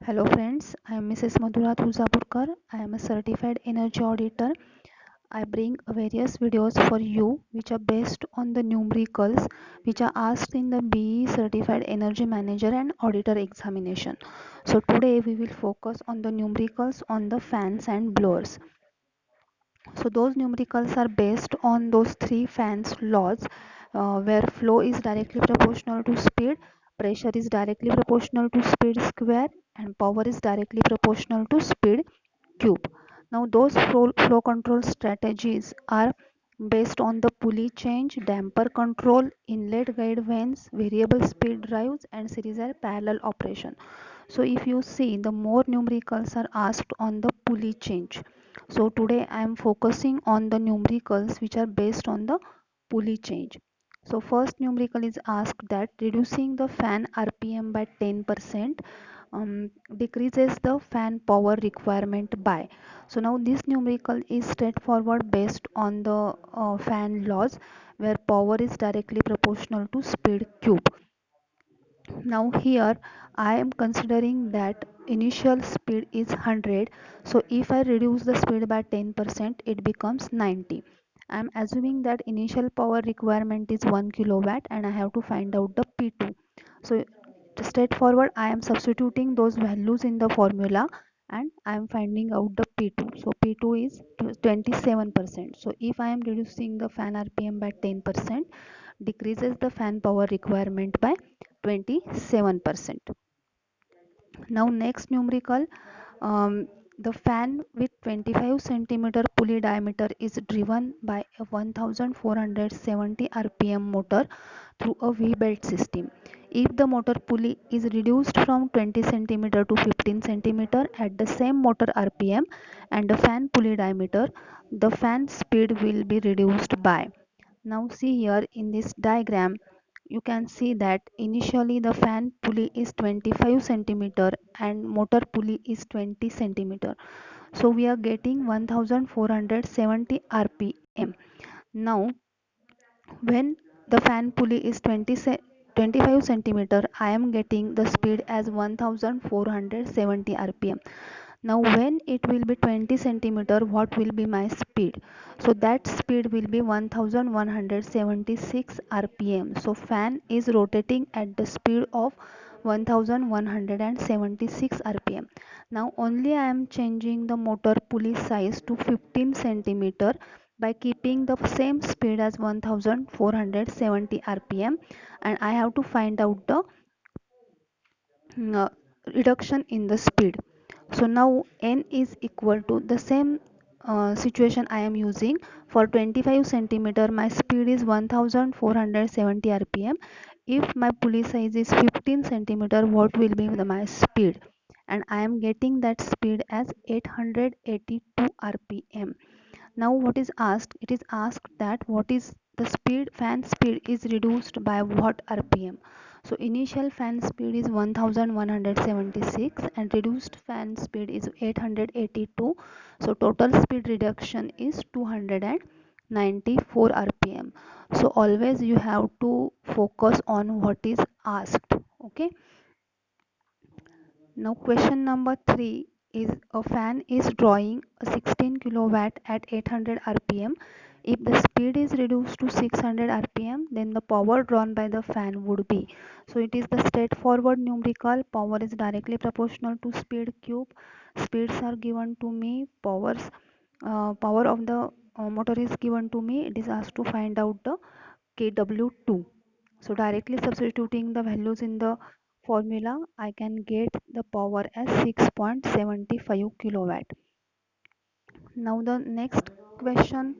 Hello friends, I am Mrs. Madhura Thulzapurkar. I am a certified energy auditor. I bring various videos for you which are based on the numericals which are asked in the BE Certified Energy Manager and Auditor examination. So today we will focus on the numericals on the fans and blowers. So those numericals are based on those three fans laws where flow is directly proportional to speed, pressure is directly proportional to speed square, and power is directly proportional to speed cube. Now those flow control strategies are based on the pulley change, damper control, inlet guide vanes, variable speed drives, and series or parallel operation. So if you see, the more numericals are asked on the pulley change. So today I am focusing on the numericals which are based on the pulley change. So first numerical is asked that reducing the fan RPM by 10% decreases the fan power requirement by. So now this numerical is straightforward based on the fan laws where power is directly proportional to speed cube. Now here I am considering that initial speed is 100, so if I reduce the speed by 10% it becomes 90. I am assuming that initial power requirement is 1 kilowatt and I have to find out the P2. So straightforward I am substituting those values in the formula and I am finding out the P2. So P2 is 27%. So if I am reducing the fan RPM by 10%, decreases the fan power requirement by 27%. Now next numerical, the fan with 25 centimeter pulley diameter is driven by a 1470 rpm motor through a V-belt system. If the motor pulley is reduced from 20 centimeter to 15 centimeter at the same motor rpm and the fan pulley diameter, the fan speed will be reduced by. Now see here in this diagram, you can see that initially the fan pulley is 25 centimeter and motor pulley is 20 centimeter. So we are getting 1470 rpm. Now when the fan pulley is 25 centimeter, I am getting the speed as 1470 rpm. Now when it will be 20 centimeter, what will be my speed? So that speed will be 1176 rpm. So fan is rotating at the speed of 1176 rpm. Now only I am changing the motor pulley size to 15 centimeter by keeping the same speed as 1470 rpm, and I have to find out the uh, reduction in the speed. So now n is equal to the same situation I am using. For 25 centimeter my speed is 1470 rpm. If my pulley size is 15 centimeter, what will be my speed? And I am getting that speed as 882 rpm. Now what is asked? It is asked that what is the speed, fan speed is reduced by what rpm. So initial fan speed is 1176 and reduced fan speed is 882. So total speed reduction is 294 rpm. So always you have to focus on what is asked. Okay. Now question number 3 is a fan is drawing a 16 kilowatt at 800 rpm. If the speed is reduced to 600 rpm, then the power drawn by the fan would be. So it is the straightforward numerical. Power is directly proportional to speed cube. Speeds are given to me. Power of the motor is given to me. It is asked to find out the kW2. So directly substituting the values in the formula, I can get the power as 6.75 kilowatt. Now the next question,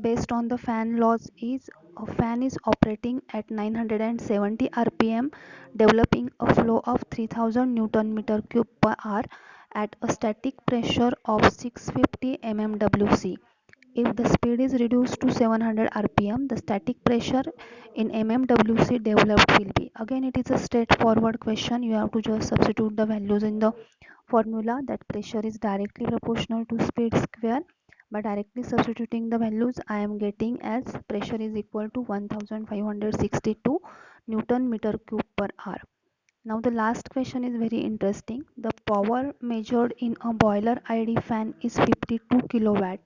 based on the fan laws, is a fan is operating at 970 rpm, developing a flow of 3000 newton meter cube per hour at a static pressure of 650 mmwc. If the speed is reduced to 700 rpm, the static pressure in mmwc developed will be. Again, it is a straightforward question. You have to just substitute the values in the formula, that pressure is directly proportional to speed square. By directly substituting the values, I am getting as pressure is equal to 1562 newton meter cube per hour. Now the last question is very interesting. The power measured in a boiler ID fan is 52 kilowatt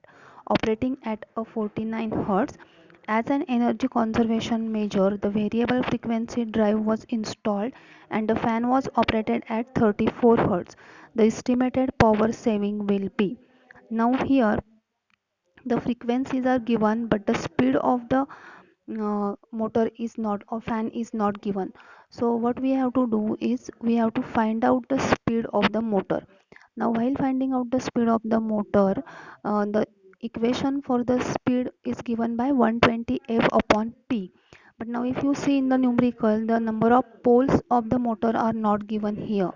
operating at a 49 hertz. As an energy conservation measure, the variable frequency drive was installed and the fan was operated at 34 hertz. The estimated power saving will be. Now here the frequencies are given but the speed of the motor is not or fan is not given. So what we have to do is we have to find out the speed of the motor. Now while finding out the speed of the motor, the equation for the speed is given by 120 f upon p. But now if you see in the numerical, the number of poles of the motor are not given here.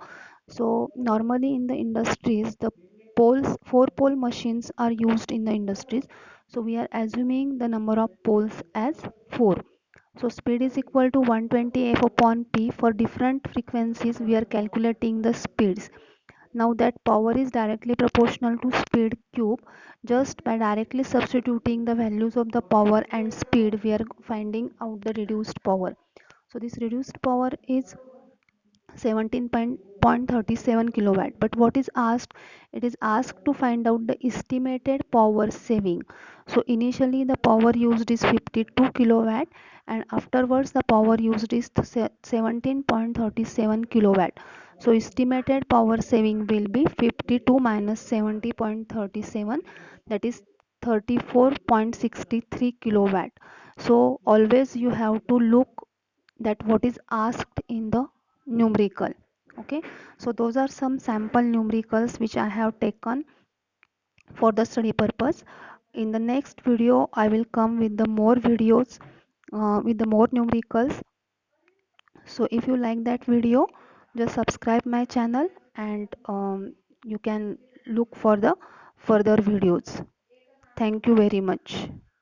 So normally in the industries, the poles, four pole machines are used in the industries. So we are assuming the number of poles as 4. So speed is equal to 120 f upon p. For different frequencies we are calculating the speeds. Now that power is directly proportional to speed cube. Just by directly substituting the values of the power and speed we are finding out the reduced power. So this reduced power is 17.37 kilowatt. But what is asked, it is asked to find out the estimated power saving. So initially the power used is 52 kilowatt and afterwards the power used is 17.37 kilowatt. So estimated power saving will be 52 minus 70.37, that is 34.63 kilowatt. So always you have to look that what is asked in the numerical. Okay, so those are some sample numericals which I have taken for the study purpose. In the next video I will come with the more videos with the more numericals. So if you like that video, just subscribe my channel and you can look for the further videos. Thank you very much.